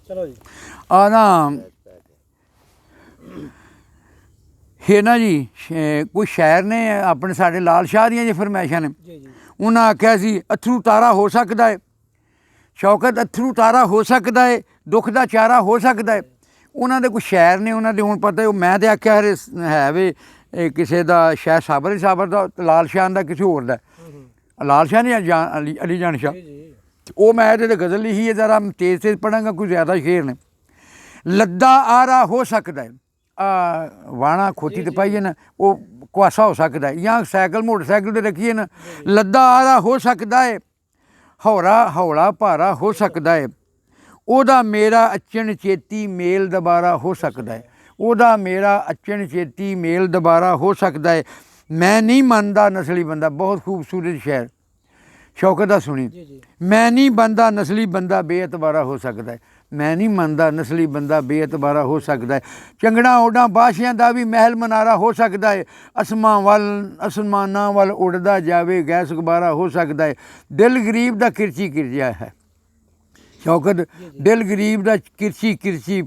चलो जी ਆ ਨਾ ਇਹ ਨਾ ਜੀ ਕੋਈ ਸ਼ਾਇਰ ਨੇ ਆਪਣੇ ਸਾਡੇ ਲਾਲ ਸ਼ਾਹ ਦੀਆਂ ਜੇ ਫਰਮਾਇਸ਼ਾਂ ਨੇ जी जी ਉਹਨਾਂ ਆਖਿਆ ਸੀ ਅਥਰੂ ਤਾਰਾ ਹੋ ਸਕਦਾ ਹੈ ਸ਼ੌਕਤ ਅਥਰੂ ਤਾਰਾ ਹੋ ਸਕਦਾ ਹੈ ਦੁੱਖ ਦਾ ਚਾਰਾ ਹੋ ਸਕਦਾ ਹੈ ਉਹਨਾਂ ਦੇ ਕੋਈ ਸ਼ਾਇਰ ਨੇ ਉਹਨਾਂ ਦੇ ਹੁਣ ਪਤਾ ਉਹ ਮੈਂ ਤਾਂ ਆਖਿਆ ਹਰੇ ਹੈ ਵੇ ਇਹ ਕਿਸੇ ਦਾ ਸ਼ਾਇਦ ਸਾਬਰ ਦਾ ਲਾਲ ਸ਼ਾਹ ਦਾ ਕਿਸੇ ਹੋਰ ਦਾ ਲਾਲ ਸ਼ਾਹ ਨੇ ਅਲੀ ਜਾਨ ਸ਼ਾਹ जी जी ਉਹ ਮੈਂ ਇਹਦੇ 'ਤੇ ਗਜ਼ਲ ਲਿਖੀ ਹੈ ਜ਼ਰਾ ਤੇਜ਼ ਪੜਾਂਗਾ ਕੋਈ ਜ਼ਿਆਦਾ ਸ਼ੇਰ ਨੇ ਲੱਦਾ ਆਰਾ ਹੋ ਸਕਦਾ ਹੈ ਵਾਣਾ ਖੋਤੀ ਤੇ ਪਾਈਏ ਨਾ ਉਹ ਕੁਆਸਾ ਹੋ ਸਕਦਾ ਹੈ ਜਾਂ ਸਾਈਕਲ ਮੋਟਰਸਾਈਕਲ 'ਤੇ ਰੱਖੀਏ ਨਾ ਲੱਦਾ ਆਰਾ ਹੋ ਸਕਦਾ ਹੈ ਹੌਲਾ ਭਾਰਾ ਹੋ ਸਕਦਾ ਹੈ ਉਹਦਾ ਮੇਰਾ ਅਚਣ ਚੇਤੀ ਮੇਲ ਦੁਬਾਰਾ ਹੋ ਸਕਦਾ ਹੈ ਉਹਦਾ ਮੇਰਾ ਅਚਣ ਚੇਤੀ ਮੇਲ ਦੁਬਾਰਾ ਹੋ ਸਕਦਾ ਹੈ ਮੈਂ ਨਹੀਂ ਮੰਨਦਾ ਨਸਲੀ ਬੰਦਾ ਬਹੁਤ ਖੂਬਸੂਰਤ ਸ਼ਾਇਰ ਸ਼ੌਕਤ ਦਾ ਸੁਣੀ जी जी ਮੈਂ ਨਹੀਂ ਬੰਦਾ ਨਸਲੀ ਬੰਦਾ ਬੇਅਤਬਾਰਾ ਹੋ ਸਕਦਾ ਹੈ ਮੈਂ ਨਹੀਂ ਮੰਨਦਾ ਨਸਲੀ ਬੰਦਾ ਬੇਅਤਬਾਰਾ ਹੋ ਸਕਦਾ ਹੈ ਚੰਗੜਾ ਓਡਾਂ ਬਾਸ਼ਿਆਂ ਦਾ ਵੀ ਮਹਿਲ ਮਨਾਰਾ ਹੋ ਸਕਦਾ ਹੈ ਅਸਮਾਨਾਂ ਵੱਲ ਉੱਡਦਾ ਜਾਵੇ ਗੈਸ ਗੁਬਾਰਾ ਹੋ ਸਕਦਾ ਹੈ ਦਿਲ ਗਰੀਬ ਦਾ ਕਿਰਚੀ ਕਿਰਜਿਆ ਹੈ ਸ਼ੌਕਤ ਦਿਲ ਗਰੀਬ ਦਾ ਕਿਰਚੀ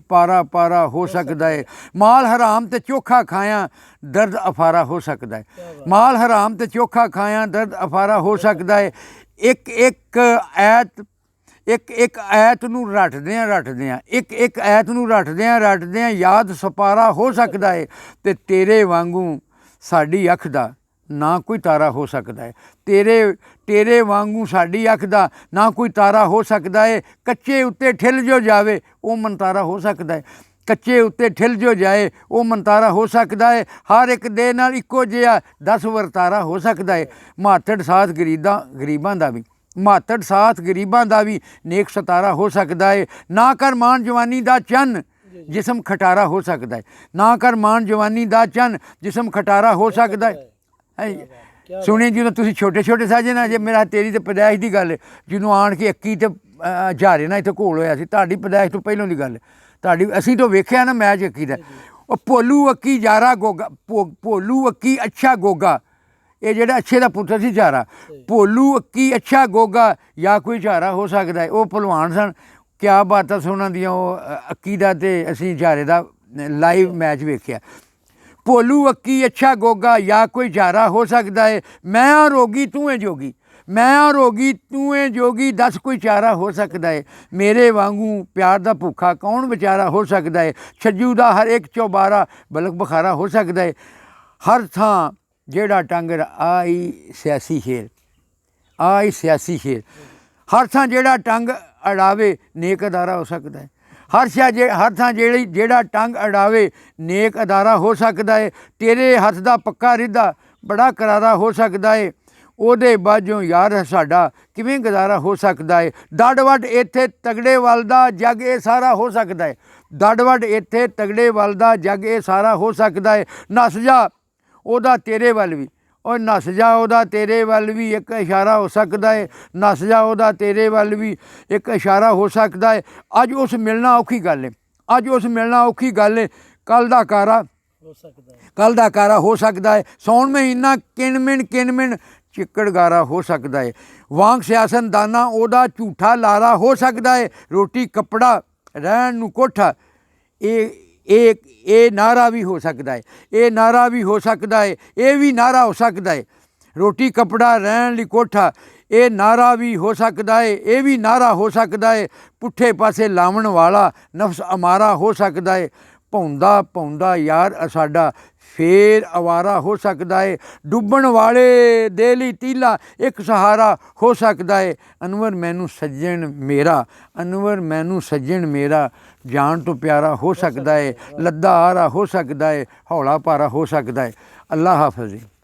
ਪਾਰਾ ਹੋ ਸਕਦਾ ਹੈ ਮਾਲ ਹਰਾਮ ਤੇ ਚੋਖਾ ਖਾਇਆ ਦਰਦ ਅਫਾਰਾ ਹੋ ਸਕਦਾ ਹੈ ਮਾਲ ਹਰਾਮ ਤੇ ਚੋਖਾ ਖਾਇਆ ਦਰਦ ਅਫਾਰਾ ਹੋ ਸਕਦਾ ਹੈ ਇੱਕ ਐਤ ਨੂੰ ਰੱਟਦਿਆਂ ਯਾਦ ਸਪਾਰਾ ਹੋ ਸਕਦਾ ਹੈ ਤੇ ਤੇਰੇ ਵਾਂਗੂ ਸਾਡੀ ਅੱਖ ਦਾ ਨਾ ਕੋਈ ਤਾਰਾ ਹੋ ਸਕਦਾ ਹੈ ਤੇਰੇ ਵਾਂਗੂ ਸਾਡੀ ਅੱਖ ਦਾ ਨਾ ਕੋਈ ਤਾਰਾ ਹੋ ਸਕਦਾ ਹੈ ਕੱਚੇ ਉੱਤੇ ਠਿਲ ਜੋ ਜਾਵੇ ਉਹ ਮਨਤਾਰਾ ਹੋ ਸਕਦਾ ਹੈ ਕੱਚੇ ਉੱਤੇ ਠਿਲ ਜੋ ਜਾਏ ਉਹ ਮਨਤਾਰਾ ਹੋ ਸਕਦਾ ਹੈ ਹਰ ਇੱਕ ਦੇ ਨਾਲ ਇੱਕੋ ਜਿਹਾ 10 ਵਰਤਾਰਾ ਹੋ ਸਕਦਾ ਹੈ ਮਾਤੜ ਸਾਥ ਗਰੀਬਾਂ ਦਾ ਵੀ ਨੇਕ ਸਤਾਰਾ ਹੋ ਸਕਦਾ ਹੈ ਨਾ ਕਰ ਮਾਨ ਜਵਾਨੀ ਦਾ ਚੰਨ ਜਿਸਮ ਖਟਾਰਾ ਹੋ ਸਕਦਾ ਹੈ ਨਾ ਕਰ ਮਾਨ ਜਵਾਨੀ ਦਾ ਚੰਨ ਜਿਸਮ ਖਟਾਰਾ ਹੋ ਸਕਦਾ ਹੈ ਸੁਣੀ ਜਦੋਂ ਤੁਸੀਂ ਛੋਟੇ ਸਾਜੇ ਨਾ ਜੇ ਮੇਰਾ ਤੇਰੀ ਤੇ ਪੈਦਾਇਸ਼ ਦੀ ਗੱਲ ਜਿਹਨੂੰ ਆਣ ਕੇ 21 ਤੇ ਹਜ਼ਾਰੇ ਨਾਲ ਇੱਥੇ ਘੋਲ ਹੋਇਆ ਸੀ ਤੁਹਾਡੀ ਪੈਦਾਇਸ਼ ਤੋਂ ਪਹਿਲਾਂ ਦੀ ਗੱਲ ਤੁਹਾਡੀ ਅਸੀਂ ਤਾਂ ਵੇਖਿਆ ਨਾ ਮੈਚ 21 ਦਾ ਉਹ ਭੋਲੂ ਅੱਕੀ ਜਾਰਾ ਗੋਗਾ ਭੋਲੂ ਅੱਕੀ ਅੱਛਾ ਗੋਗਾ ਇਹ ਜਿਹੜਾ ਅੱਛੇ ਦਾ ਪੁੱਤਰ ਸੀ ਝਾਰਾ ਭੋਲੂ ਅੱਕੀ ਅੱਛਾ ਗੋਗਾ ਜਾਂ ਕੋਈ ਝਾਰਾ ਹੋ ਸਕਦਾ ਹੈ ਉਹ ਭਲਵਾਨ ਸਨ ਕਿਆ ਬਾਤਾਂ ਸੁਣਨ ਦੀਆਂ ਉਹ ਅੱਕੀ ਦਾ ਤੇ ਅਸੀਂ ਝਾਰੇ ਦਾ ਲਾਈਵ ਮੈਚ ਵੇਖਿਆ ਭੋਲੂ ਅੱਕੀ ਅੱਛਾ ਗੋਗਾ ਜਾਂ ਕੋਈ ਝਾਰਾ ਹੋ ਸਕਦਾ ਹੈ ਮੈਂ ਆ ਰੋਗੀ ਤੂੰ ਹੈ ਜੋਗੀ ਦੱਸ ਕੋਈ ਚਾਰਾ ਹੋ ਸਕਦਾ ਹੈ ਮੇਰੇ ਵਾਂਗੂ ਪਿਆਰ ਦਾ ਭੁੱਖਾ ਕੌਣ ਵਿਚਾਰਾ ਹੋ ਸਕਦਾ ਹੈ ਛੱਜੂ ਦਾ ਹਰ ਇੱਕ ਚੌਬਾਰਾ ਬਲਕ ਬਖਾਰਾ ਹੋ ਸਕਦਾ ਹੈ ਹਰ ਥਾਂ ਜਿਹੜਾ ਟੰਗਰ ਆਈ ਸਿਆਸੀ ਸ਼ੇਰ ਹਰ ਥਾਂ ਜਿਹੜਾ ਟੰਗ ਅੜਾਵੇ ਨੇਕ ਅਦਾਰਾ ਹੋ ਸਕਦਾ ਹੈ ਹਰ ਥਾਂ ਜਿਹੜਾ ਟੰਗ ਅੜਾਵੇ ਨੇਕ ਅਦਾਰਾ ਹੋ ਸਕਦਾ ਹੈ ਤੇਰੇ ਹੱਥ ਦਾ ਪੱਕਾ ਰਿੱਧਾ ਬੜਾ ਕਰਾਰਾ ਹੋ ਸਕਦਾ ਹੈ ਉਹਦੇ ਬਾਝੋਂ ਯਾਰ ਸਾਡਾ ਕਿਵੇਂ ਗੁਜ਼ਾਰਾ ਹੋ ਸਕਦਾ ਹੈ ਡੱਡ ਵੱਡ ਇੱਥੇ ਤਗੜੇ ਵੱਲ ਦਾ ਜੱਗ ਇਹ ਸਾਰਾ ਹੋ ਸਕਦਾ ਹੈ ਡੱਡ ਵੱਡ ਇੱਥੇ ਤਗੜੇ ਵੱਲ ਦਾ ਜੱਗ ਇਹ ਸਾਰਾ ਹੋ ਸਕਦਾ ਹੈ ਨੱਸ ਜਾ ਉਹਦਾ ਤੇਰੇ ਵੱਲ ਵੀ ਉਹ ਨੱਸ ਜਾ ਉਹਦਾ ਤੇਰੇ ਵੱਲ ਵੀ ਇੱਕ ਇਸ਼ਾਰਾ ਹੋ ਸਕਦਾ ਹੈ ਨੱਸ ਜਾ ਉਹਦਾ ਤੇਰੇ ਵੱਲ ਵੀ ਇੱਕ ਇਸ਼ਾਰਾ ਹੋ ਸਕਦਾ ਹੈ ਅੱਜ ਉਸ ਮਿਲਣਾ ਔਖੀ ਗੱਲ ਹੈ ਕੱਲ੍ਹ ਦਾ ਕਾਰਾ ਹੋ ਸਕਦਾ ਹੈ ਸੌਣ ਮਹੀਨਾ ਕਿਣ ਚਿੱਕੜ ਗਾਰਾ ਹੋ ਸਕਦਾ ਹੈ ਵਾਂਗ ਸਿਆਸਤਦਾਨਾ ਉਹਦਾ ਝੂਠਾ ਲਾਰਾ ਹੋ ਸਕਦਾ ਹੈ ਰੋਟੀ ਕੱਪੜਾ ਰਹਿਣ ਨੂੰ ਕੋਠਾ ਇਹ ਨਾਰਾ ਵੀ ਹੋ ਸਕਦਾ ਹੈ ਇਹ ਵੀ ਨਾਰਾ ਹੋ ਸਕਦਾ ਹੈ ਰੋਟੀ ਕੱਪੜਾ ਰਹਿਣ ਲਈ ਕੋਠਾ ਇਹ ਨਾਰਾ ਵੀ ਹੋ ਸਕਦਾ ਹੈ ਇਹ ਵੀ ਨਾਰਾ ਹੋ ਸਕਦਾ ਹੈ ਪੁੱਠੇ ਪਾਸੇ ਲਾਵਣ ਵਾਲਾ ਨਫਸ ਅਮਾਰਾ ਹੋ ਸਕਦਾ ਹੈ ਭੌਂਦਾ ਯਾਰ ਸਾਡਾ ਫੇਰ ਅਵਾਰਾ ਹੋ ਸਕਦਾ ਹੈ ਡੁੱਬਣ ਵਾਲੇ ਦੇ ਲਈ ਤੀਲਾ ਇੱਕ ਸਹਾਰਾ ਹੋ ਸਕਦਾ ਹੈ ਅਨਵਰ ਮੈਨੂੰ ਸੱਜਣ ਮੇਰਾ ਜਾਨ ਤੋਂ ਪਿਆਰਾ ਹੋ ਸਕਦਾ ਹੈ ਲੱਦਾ ਆਰਾ ਹੋ ਸਕਦਾ ਹੈ ਹੌਲਾ ਭਾਰਾ ਹੋ ਸਕਦਾ ਹੈ ਅੱਲਾ ਹਾਫਿਜ਼।